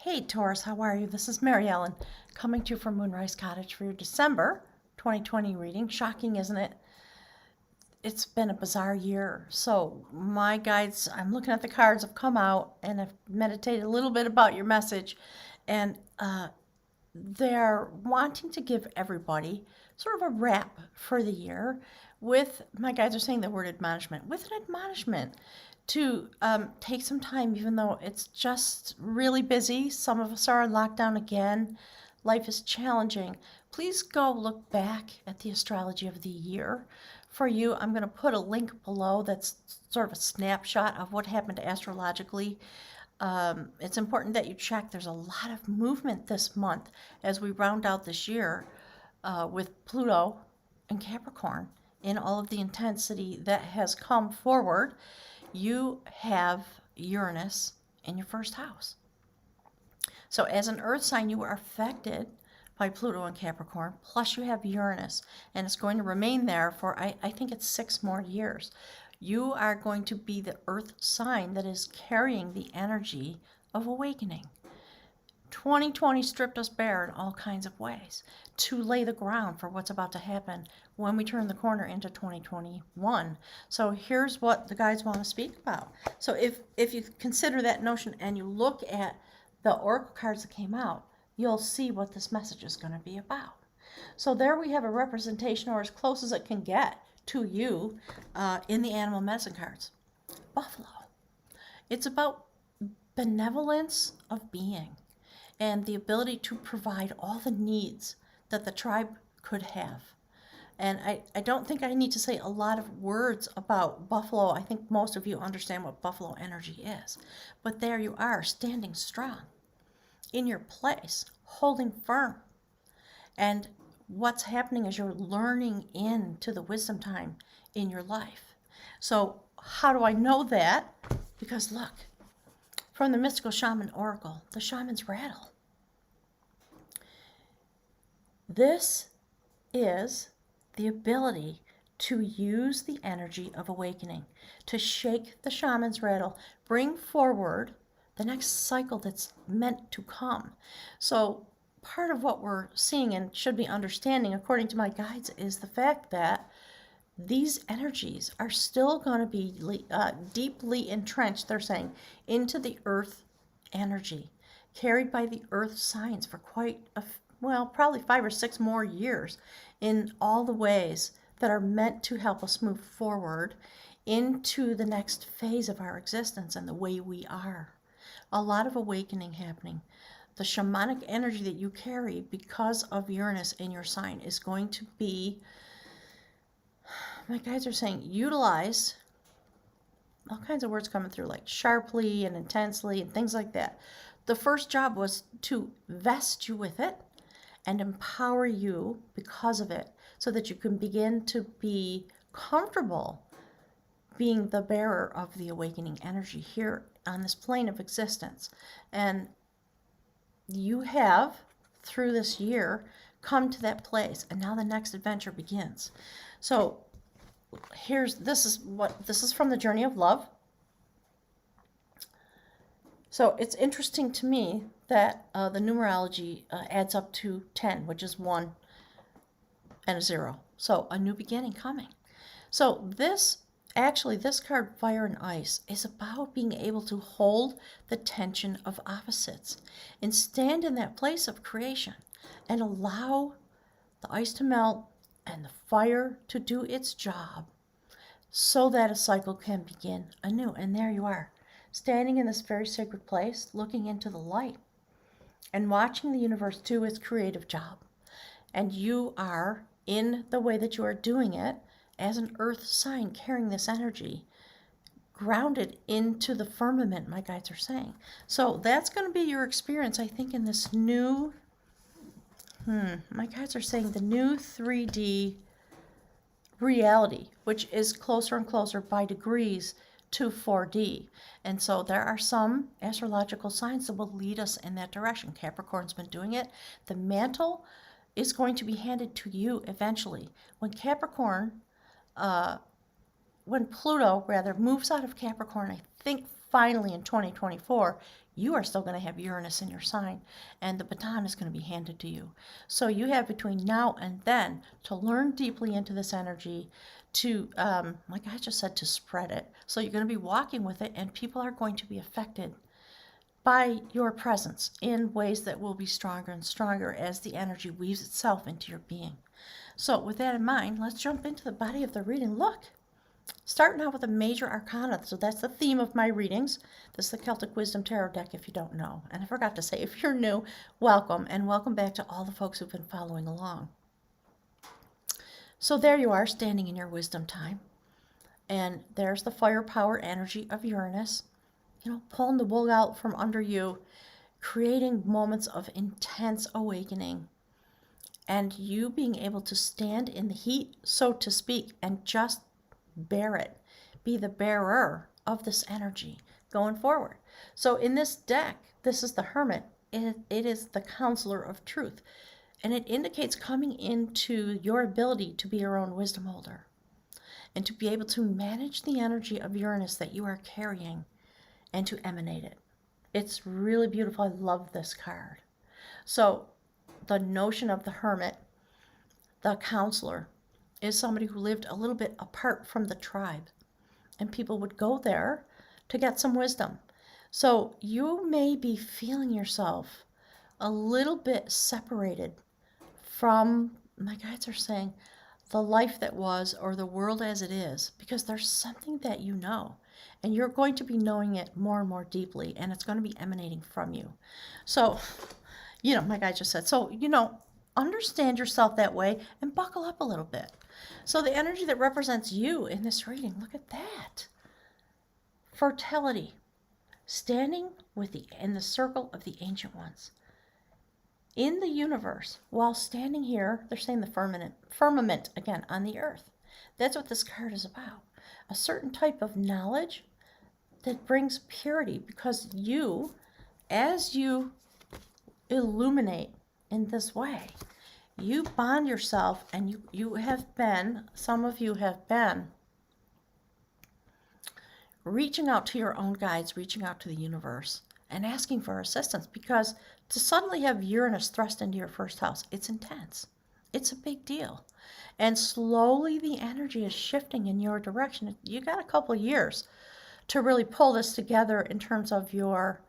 Hey Taurus, how are you? This is Mary Ellen coming to you from Moonrise Cottage for your December 2020 reading. Shocking, isn't it? It's been a bizarre year. So my guides, I'm looking at the cards, have come out and I've meditated a little bit about your message. And they're wanting to give everybody sort of a wrap for the year with, my guides are saying the word admonishment, with an admonishment to take some time, even though it's just really busy. Some of us are in lockdown again. Life is challenging. Please go look back at the astrology of the year. For you, I'm going to put a link below that's sort of a snapshot of what happened astrologically. It's important that you check. There's a lot of movement this month as we round out this year with Pluto and Capricorn in all of the intensity that has come forward. You have Uranus in your first house. So as an earth sign, you are affected by Pluto and Capricorn, plus you have Uranus, and it's going to remain there for, I think it's 6 more years. You are going to be the earth sign that is carrying the energy of awakening. 2020 stripped us bare in all kinds of ways to lay the ground for what's about to happen when we turn the corner into 2021. So here's what the guides want to speak about. So if you consider that notion and you look at the oracle cards that came out, you'll see what this message is going to be about. So there we have a representation, or as close as it can get to you, in the animal medicine cards. Buffalo. It's about benevolence of being and the ability to provide all the needs that the tribe could have. And I don't think I need to say a lot of words about buffalo. I think most of you understand what buffalo energy is. But there you are, standing strong in your place, holding firm. And what's happening is you're learning into the wisdom time in your life. So how do I know that? Because look, from the mystical Shaman Oracle, the shaman's rattle. This is the ability to use the energy of awakening, to shake the shaman's rattle, bring forward the next cycle that's meant to come. So part of what we're seeing and should be understanding, according to my guides, is the fact that these energies are still going to be deeply entrenched, they're saying, into the earth energy, carried by the earth signs for quite probably 5 or 6 more years, in all the ways that are meant to help us move forward into the next phase of our existence and the way we are. A lot of awakening happening. The shamanic energy that you carry because of Uranus in your sign is going to be, my guides are saying, utilize all kinds of words coming through, like sharply and intensely and things like that. The first job was to vest you with it and empower you because of it, so that you can begin to be comfortable being the bearer of the awakening energy here on this plane of existence. And you have, through this year, come to that place, and now the next adventure begins. So this is from the Journey of Love. So it's interesting to me that the numerology adds up to 10, which is 1 and a 0. So a new beginning coming. So this card, Fire and Ice, is about being able to hold the tension of opposites and stand in that place of creation and allow the ice to melt and the fire to do its job so that a cycle can begin anew. And there you are, standing in this very sacred place, looking into the light and watching the universe do its creative job. And you are, in the way that you are doing it, as an earth sign carrying this energy, grounded into the firmament, my guides are saying. So that's going to be your experience, I think, in this new, my guides are saying the new 3D reality, which is closer and closer by degrees to 4D. And so there are some astrological signs that will lead us in that direction. Capricorn's been doing it. The mantle is going to be handed to you eventually. When Pluto moves out of Capricorn, I think finally in 2024, you are still going to have Uranus in your sign, and the baton is going to be handed to you. So you have between now and then to learn deeply into this energy, to, like I just said, to spread it. So you're going to be walking with it, and people are going to be affected by your presence in ways that will be stronger and stronger as the energy weaves itself into your being. So with that in mind, let's jump into the body of the reading. Look, starting out with a major arcana. So that's the theme of my readings. This is the Celtic Wisdom Tarot deck, if you don't know. And I forgot to say, if you're new, welcome, and welcome back to all the folks who've been following along. So there you are, standing in your wisdom time. And there's the firepower energy of Uranus, pulling the wool out from under you, creating moments of intense awakening, and you being able to stand in the heat, so to speak, and just bear it. Be the bearer of this energy going forward. So in this deck, this is the Hermit. It is the counselor of truth. And it indicates coming into your ability to be your own wisdom holder and to be able to manage the energy of Uranus that you are carrying and to emanate it. It's really beautiful. I love this card. So the notion of the Hermit, the counselor, is somebody who lived a little bit apart from the tribe, and people would go there to get some wisdom. So you may be feeling yourself a little bit separated from, my guides are saying, the life that was or the world as it is, because there's something that you know, and you're going to be knowing it more and more deeply, and it's going to be emanating from you. So, my guide just said, so, understand yourself that way and buckle up a little bit. So the energy that represents you in this reading, look at that. Fertility, standing in the circle of the ancient ones. In the universe, while standing here, they're saying the firmament again, on the earth. That's what this card is about. A certain type of knowledge that brings purity, because you, as you illuminate in this way, you bond yourself, and you have been, some of you have been, reaching out to your own guides, reaching out to the universe, and asking for assistance, because to suddenly have Uranus thrust into your first house, it's intense. It's a big deal. And slowly the energy is shifting in your direction. You got a couple of years to really pull this together in terms of your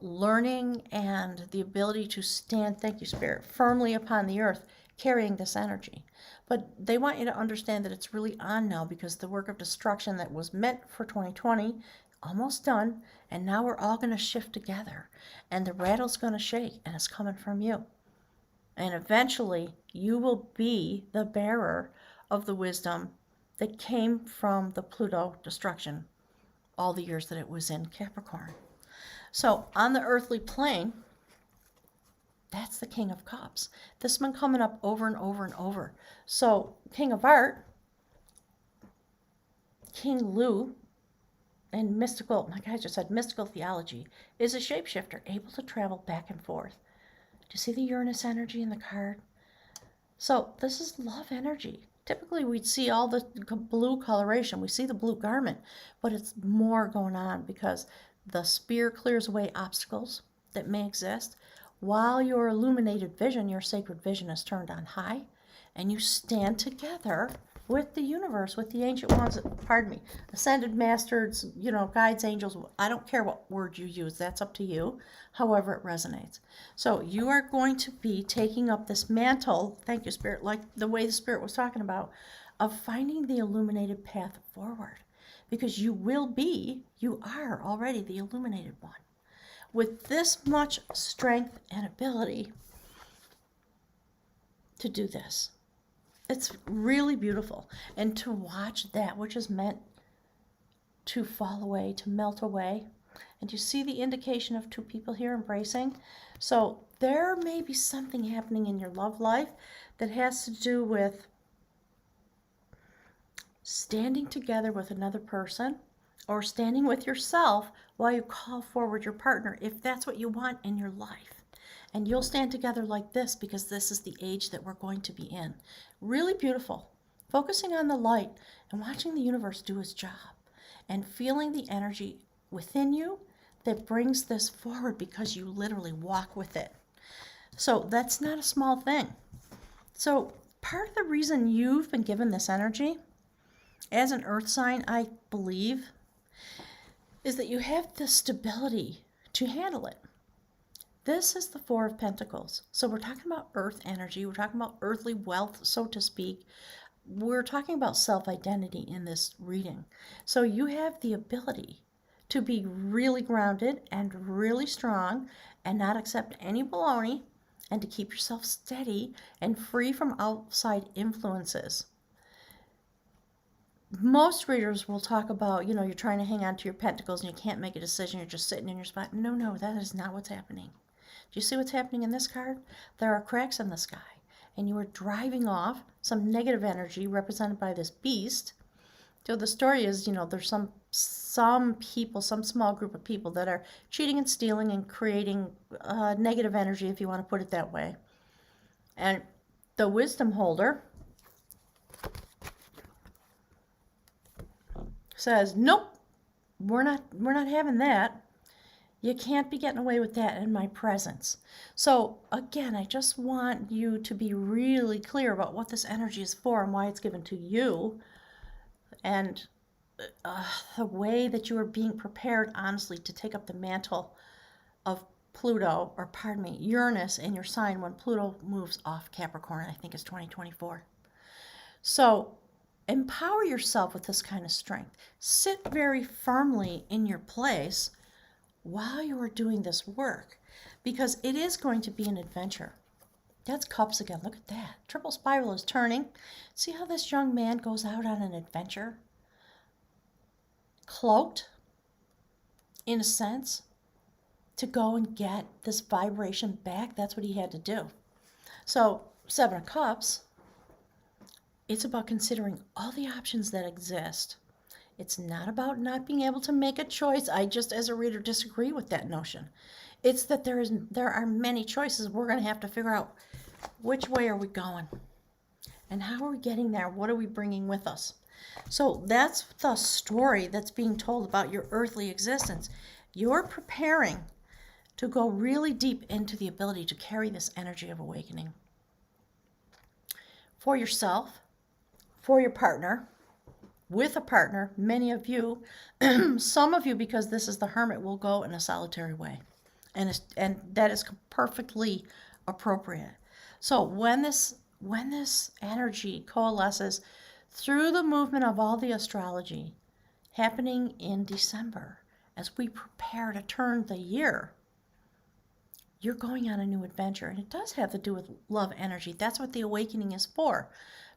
learning and the ability to stand, thank you, Spirit, firmly upon the earth, carrying this energy. But they want you to understand that it's really on now, because the work of destruction that was meant for 2020, almost done, and now we're all going to shift together, and the rattle's going to shake, and it's coming from you. And eventually, you will be the bearer of the wisdom that came from the Pluto destruction all the years that it was in Capricorn. So on the earthly plane, that's the King of Cups. This one coming up over and over and over. So King of Art, King Lu, and mystical, like I just said, mystical theology, is a shapeshifter able to travel back and forth. Do you see the Uranus energy in the card? So this is love energy. Typically we'd see all the blue coloration. We see the blue garment, but it's more going on, because the spear clears away obstacles that may exist, while your illuminated vision, your sacred vision, is turned on high, and you stand together with the universe, with the ancient ones, ascended masters, guides, angels. I don't care what word you use. That's up to you, however it resonates. So you are going to be taking up this mantle, thank you, Spirit, like the way the Spirit was talking about, of finding the illuminated path forward. Because you are already the illuminated one. With this much strength and ability to do this. It's really beautiful. And to watch that which is meant to fall away, to melt away. And you see the indication of two people here embracing. So there may be something happening in your love life that has to do with standing together with another person, or standing with yourself while you call forward your partner, if that's what you want in your life. And you'll stand together like this, because this is the age that we're going to be in. Really beautiful. Focusing on the light and watching the universe do its job, and feeling the energy within you that brings this forward because you literally walk with it. So that's not a small thing. So part of the reason you've been given this energy as an earth sign, I believe, is that you have the stability to handle it. This is the Four of Pentacles. So we're talking about earth energy. We're talking about earthly wealth, so to speak. We're talking about self-identity in this reading. So you have the ability to be really grounded and really strong and not accept any baloney, and to keep yourself steady and free from outside influences. Most readers will talk about, you're trying to hang on to your pentacles and you can't make a decision. You're just sitting in your spot. No, that is not what's happening. Do you see what's happening in this card? There are cracks in the sky, and you are driving off some negative energy represented by this beast. So the story is, there's some people, some small group of people that are cheating and stealing and creating negative energy, if you want to put it that way. And the wisdom holder says, nope, we're not having that. You can't be getting away with that in my presence. So again, I just want you to be really clear about what this energy is for and why it's given to you, and the way that you are being prepared, honestly, to take up the mantle of Pluto, or pardon me, Uranus in your sign when Pluto moves off Capricorn. I think it's 2024. So empower yourself with this kind of strength. Sit very firmly in your place while you are doing this work, because it is going to be an adventure. That's Cups again. Look at that. Triple spiral is turning. See how this young man goes out on an adventure? Cloaked, in a sense, to go and get this vibration back. That's what he had to do. So, Seven of Cups, it's about considering all the options that exist. It's not about not being able to make a choice. I just, as a reader, disagree with that notion. It's that there are many choices. We're going to have to figure out which way are we going and how are we getting there? What are we bringing with us? So that's the story that's being told about your earthly existence. You're preparing to go really deep into the ability to carry this energy of awakening for yourself, for your partner, with a partner. Many of you, some of you, because this is the Hermit, will go in a solitary way. And that is perfectly appropriate. So when this energy coalesces through the movement of all the astrology happening in December, as we prepare to turn the year, you're going on a new adventure. And it does have to do with love energy. That's what the awakening is for,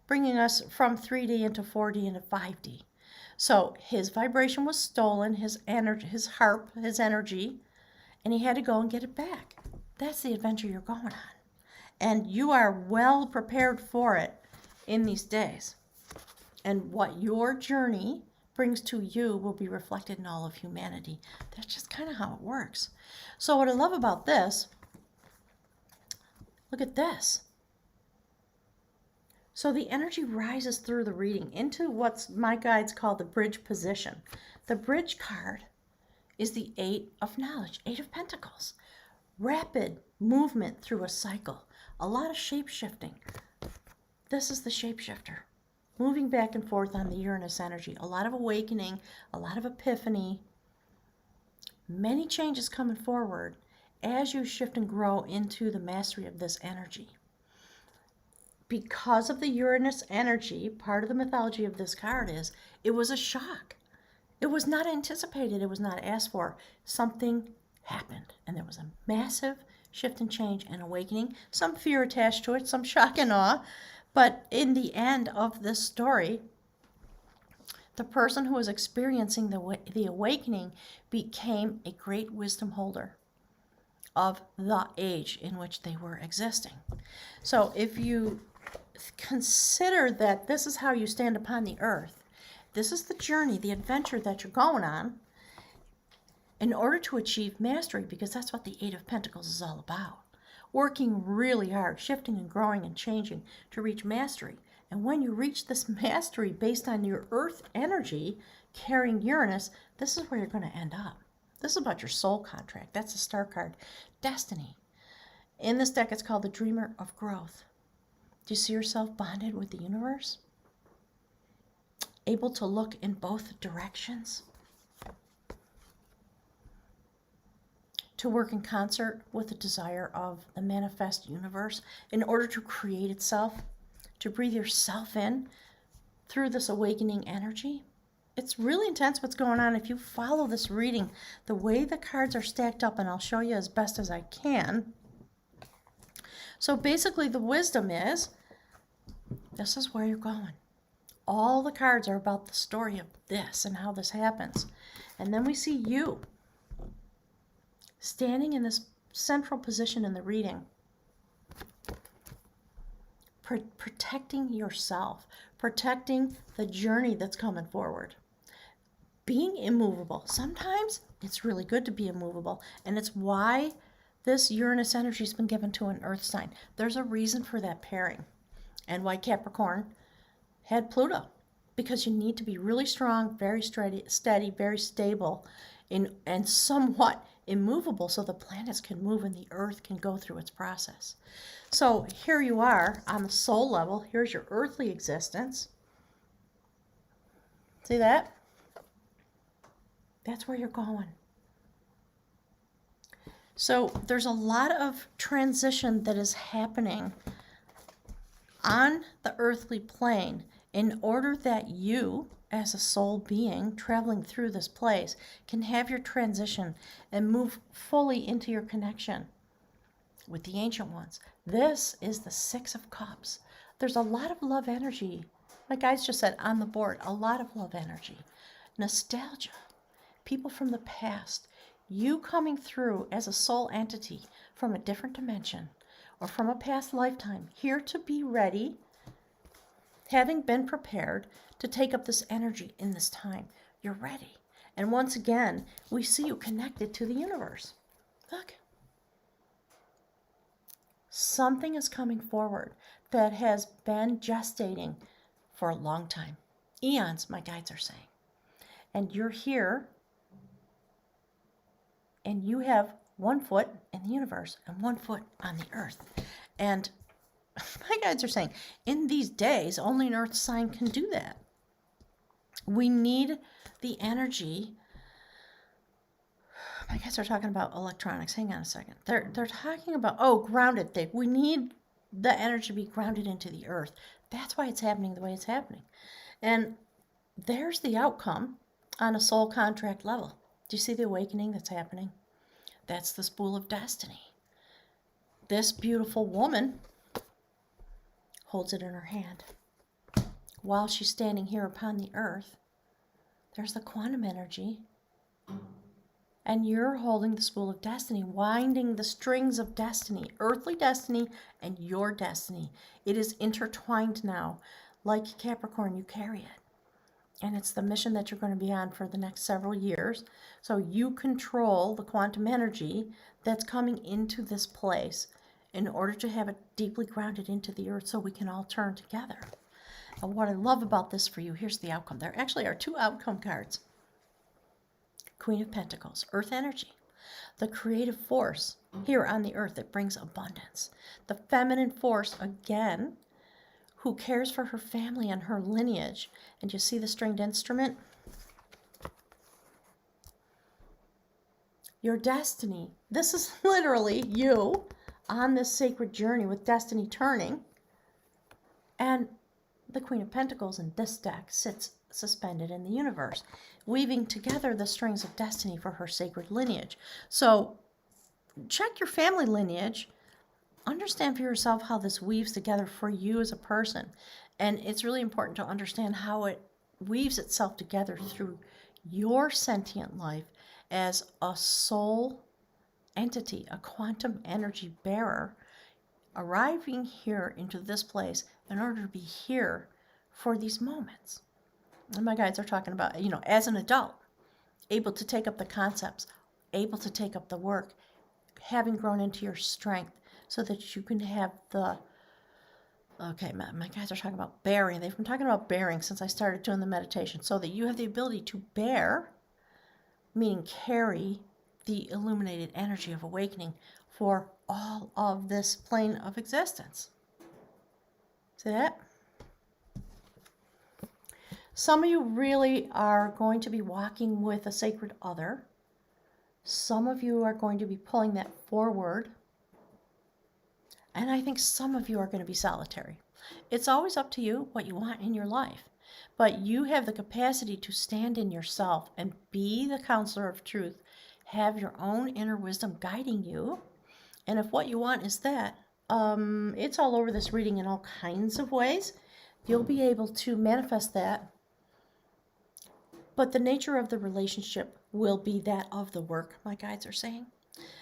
bringing us from 3D into 4D into 5D. So his vibration was stolen, his energy, his harp, his energy, and he had to go and get it back. That's the adventure you're going on. And you are well prepared for it in these days. And what your journey brings to you will be reflected in all of humanity. That's just kind of how it works. So what I love about this, look at this. So the energy rises through the reading into what my guides call the bridge position. The bridge card is the Eight of Knowledge, Eight of Pentacles. Rapid movement through a cycle. A lot of shape-shifting. This is the shapeshifter. Moving back and forth on the Uranus energy. A lot of awakening, a lot of epiphany. Many changes coming forward as you shift and grow into the mastery of this energy. Because of the Uranus energy, part of the mythology of this card is it was a shock. It was not anticipated. It was not asked for. Something happened, and there was a massive shift and change and awakening. Some fear attached to it, some shock and awe. But in the end of this story, the person who was experiencing the awakening became a great wisdom holder of the age in which they were existing. So if you consider that this is how you stand upon the earth, this is the journey, the adventure that you're going on in order to achieve mastery, because that's what the Eight of Pentacles is all about. Working really hard, shifting and growing and changing to reach mastery. And when you reach this mastery based on your earth energy carrying Uranus, this is where you're going to end up. This is about your soul contract. That's the star card. Destiny. In this deck, it's called the Dreamer of Growth. Do you see yourself bonded with the universe? Able to look in both directions? To work in concert with the desire of the manifest universe in order to create itself, to breathe yourself in through this awakening energy. It's really intense what's going on. If you follow this reading, the way the cards are stacked up, and I'll show you as best as I can. So basically the wisdom is, this is where you're going. All the cards are about the story of this and how this happens. And then we see you standing in this central position in the reading, protecting yourself, protecting the journey that's coming forward, being immovable. Sometimes it's really good to be immovable, and it's why this Uranus energy has been given to an earth sign. There's a reason for that pairing, and why Capricorn had Pluto, because you need to be really strong, very steady, very stable, and somewhat immovable so the planets can move and the earth can go through its process. So here you are on the soul level. Here's your earthly existence. See that? That's where you're going. So there's a lot of transition that is happening on the earthly plane in order that you, as a soul being traveling through this place, can have your transition and move fully into your connection with the ancient ones. This is the Six of Cups. There's a lot of love energy. My guides just said on the board, a lot of love energy. Nostalgia. People from the past. You coming through as a soul entity from a different dimension or from a past lifetime, here to be ready, having been prepared to take up this energy in this time. You're ready. And once again, we see you connected to the universe. Look. Something is coming forward that has been gestating for a long time. Eons, my guides are saying. And you're here, and you have 1 foot in the universe and 1 foot on the earth. And my guides are saying, in these days, only an earth sign can do that. We need the energy. My guys are talking about electronics. Hang on a second. They're talking about, grounded. We need the energy to be grounded into the earth. That's why it's happening the way it's happening. And there's the outcome on a soul contract level. Do you see the awakening that's happening? That's the spool of destiny. This beautiful woman holds it in her hand. While she's standing here upon the earth, there's the quantum energy. And you're holding the spool of destiny, winding the strings of destiny, earthly destiny and your destiny. It is intertwined now. Like Capricorn, you carry it. And it's the mission that you're going to be on for the next several years. So you control the quantum energy that's coming into this place in order to have it deeply grounded into the earth so we can all turn together. And what I love about this for you, here's the outcome. There actually are 2 outcome cards. Queen of Pentacles, earth energy. The creative force here on the earth that brings abundance. The feminine force, again, who cares for her family and her lineage. And you see the stringed instrument? Your destiny. This is literally you on this sacred journey with destiny turning. And the Queen of Pentacles in this deck sits suspended in the universe, weaving together the strings of destiny for her sacred lineage. So check your family lineage. Understand for yourself how this weaves together for you as a person. And it's really important to understand how it weaves itself together through your sentient life as a soul entity, a quantum energy bearer, arriving here into this place in order to be here for these moments. And my guides are talking about, as an adult, able to take up the concepts, able to take up the work, having grown into your strength so that you can have my guys are talking about bearing. They've been talking about bearing since I started doing the meditation, so that you have the ability to bear, meaning carry the illuminated energy of awakening for all of this plane of existence. See that? Some of you really are going to be walking with a sacred other. Some of you are going to be pulling that forward. And I think some of you are going to be solitary. It's always up to you what you want in your life. But you have the capacity to stand in yourself and be the counselor of truth. Have your own inner wisdom guiding you. And if what you want is that, it's all over this reading in all kinds of ways. You'll be able to manifest that. But the nature of the relationship will be that of the work, my guides are saying.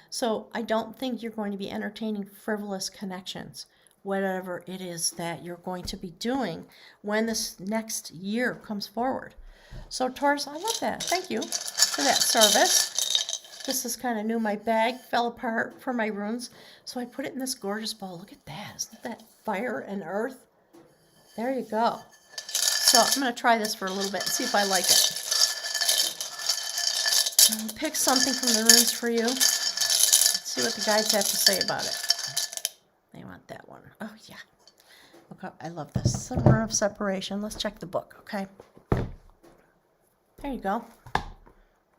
So I don't think you're going to be entertaining frivolous connections, whatever it is that you're going to be doing when this next year comes forward. So Taurus, I love that. Thank you for that service. This is kind of new. My bag fell apart for my runes, so I put it in this gorgeous bowl. Look at that. Isn't that fire and earth? There you go. So I'm going to try this for a little bit and see if I like it. Pick something from the runes for you. Let's see what the guides have to say about it. They want that one. Oh, yeah. Okay, I love this. The rune of separation. Let's check the book, okay? There you go.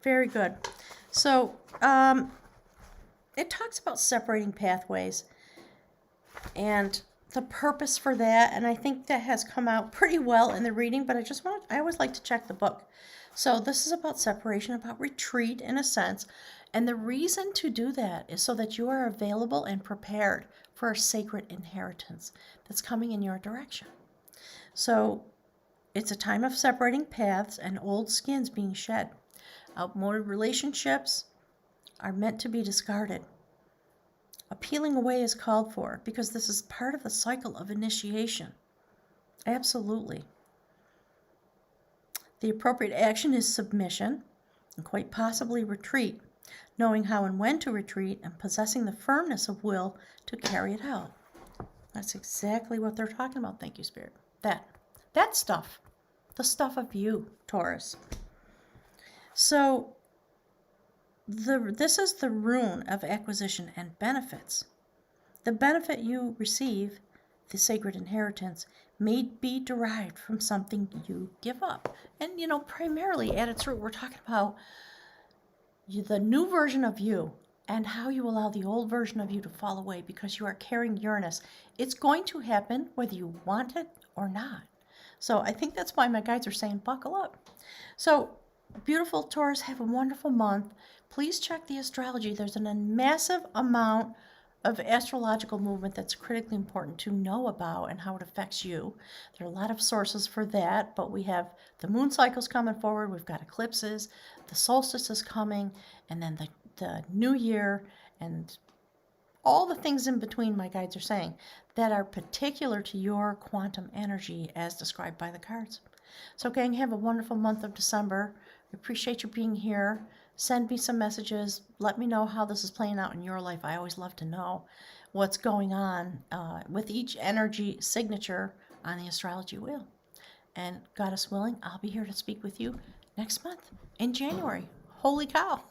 Very good. So, it talks about separating pathways and the purpose for that, and I think that has come out pretty well in the reading, but I always like to check the book. So this is about separation, about retreat in a sense, and the reason to do that is so that you are available and prepared for a sacred inheritance that's coming in your direction. So it's a time of separating paths and old skins being shed. Outmoded relationships are meant to be discarded. A peeling away is called for because this is part of the cycle of initiation. Absolutely. The appropriate action is submission and quite possibly retreat, knowing how and when to retreat and possessing the firmness of will to carry it out. That's exactly what they're talking about. Thank you, Spirit. That stuff, the stuff of you, Taurus. So this is the rune of acquisition and benefits. The benefit you receive, the sacred inheritance, may be derived from something you give up. And, primarily at its root, we're talking about the new version of you and how you allow the old version of you to fall away because you are carrying Uranus. It's going to happen whether you want it or not. So I think that's why my guides are saying buckle up. So beautiful Taurus, have a wonderful month. Please check the astrology. There's a massive amount of astrological movement that's critically important to know about and how it affects you. There are a lot of sources for that, but we have the moon cycles coming forward, we've got eclipses, the solstice is coming, and then the new year, and all the things in between, my guides are saying, that are particular to your quantum energy as described by the cards. So gang, have a wonderful month of December. I appreciate you being here. Send me some messages. Let me know how this is playing out in your life. I always love to know what's going on with each energy signature on the astrology wheel. And Goddess willing, I'll be here to speak with you next month in January. Holy cow.